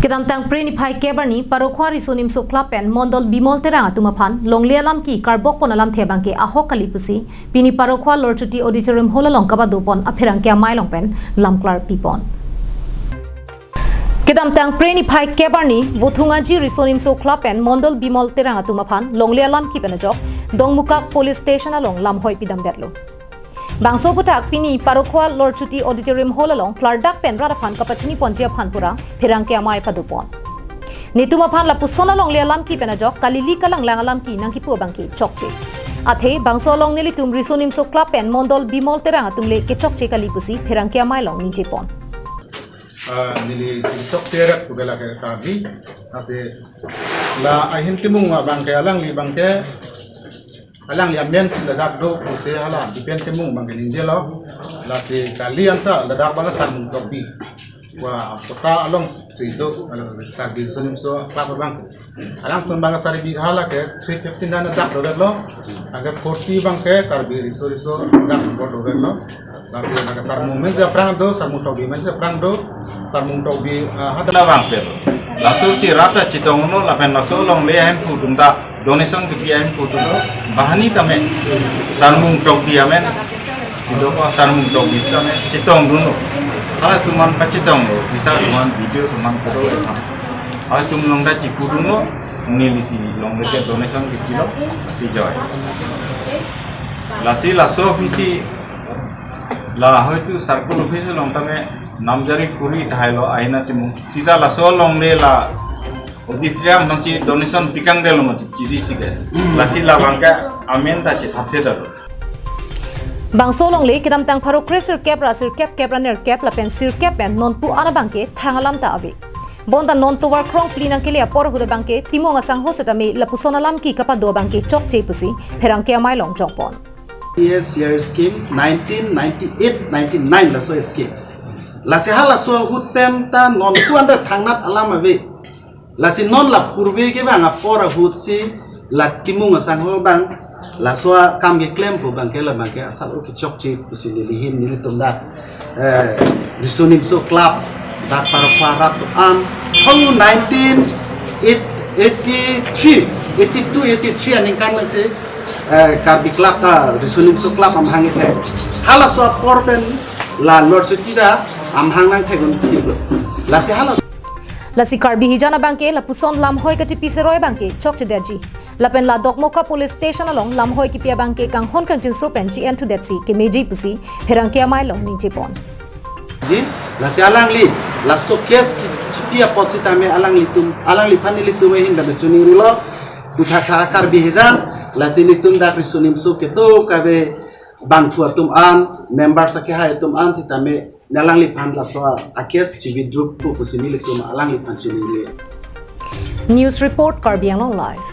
Kedam tang prenipai kebarni parokhwari sunim soklapen Mondol Bimal Terang aphan longlia lam ki karbok ponalam thebang ke ahok kalipusi pini parokhwa lorchuti auditorium holalong kaba dopon apherang kya mailongpen lamklar pipon. Kedam tang prenipai kebarni vothungaji risonim soklapen Mondol Bimal Terang aphan longlia lam ki penajok dongmukak police station along Lamhoi pidam detlo. Bangso putak pini parokhwa lorchuti auditorium holalong klardak pen radaphan kapachini ponjia phanpura phirang ke amai padupon nituma phan la pusona long lialam ki penajok kalili kalang langalam ki nangki pu bangki chokche athe bangso long neli tum risonim sokla pen Mondol Bimal Terang atumle ke chokche kali pusi phirang ke amai long ninje pon nili chokche rak pugala ke kabi ase la ahin timung bangke alang li bangke alang ya men sin ladak do use hala dipen temung bangkelin jelo la se kali anta ladak banga san topi wa kota along sido alang karbi sonim so klap bang alang tun banga sari bi hala ke 315 na dak do lo aga 40 bangke karbi riso dak do lo la se naga sarmu men se prang do sarmu tobi men se prang do sarmu tobi hada bang pe la so chi rata chitong no la pen la so long le hem pu tum da donation ke PM putu bahani kami sarmung topi amen itu kok sarmung topi kami citong dulu kalau cuma pacitong bisa cuma video cuma foto kalau cuma nongda cipu dulu nilisi nongda ke donation ke kilo dijoy lasi laso visi lah itu sarkul visi long tame namjari kuri thaylo aina timu sida laso long le la Auditorium nanti donation pikang delo mati jadi sih lasi labangka amen tak cipta dalo. Bangso long le kedam tang paro kresir kep raner kep lapen sir kep pen non pu ana bangke thangalam ta ave. Bonda non to work krong plinang kelia por hure bangke timong asang hosetami lapusona lam ki kapa do bangke chok chepusi pherang ke amai long chokpon. Yes, year scheme 1998-99 laso scheme. Lasi hala so hutem ta non ku anda thangnat alam ave. Lasi non la purbe ke bang afora hutsi la kimung sang ho bang la soa kam ke claim po bang ke la bang ke asal o ki chok chi pusi lihin ni tum da risonim so club da para parat to am how 1983 aning kan se karbi club ta risonim so club am hangi the hala so porben la lord chitida am hang nang thegun tibo lasi hala Lasi karbi hijana bangke lapuson Lamhoi kachi piseroy bangke chokche deji lapen la dokmoka police station along Lamhoi ki pia bangke kang hon kan chin so pen chi en to detsi ke meji pusi pherang ke amai long ninje pon ji lasi alang li la so kes ki pia potsi tame alang li phani li tum hin da chuni rilo utha kha karbi hijan lasi li tum da risonim so ke to kabe bang thu tum an member sa ke ha tum an si tame nalang li phan la so akes chibi drup pu kusini li tum alang li phan chini News report Karbiang Long Live.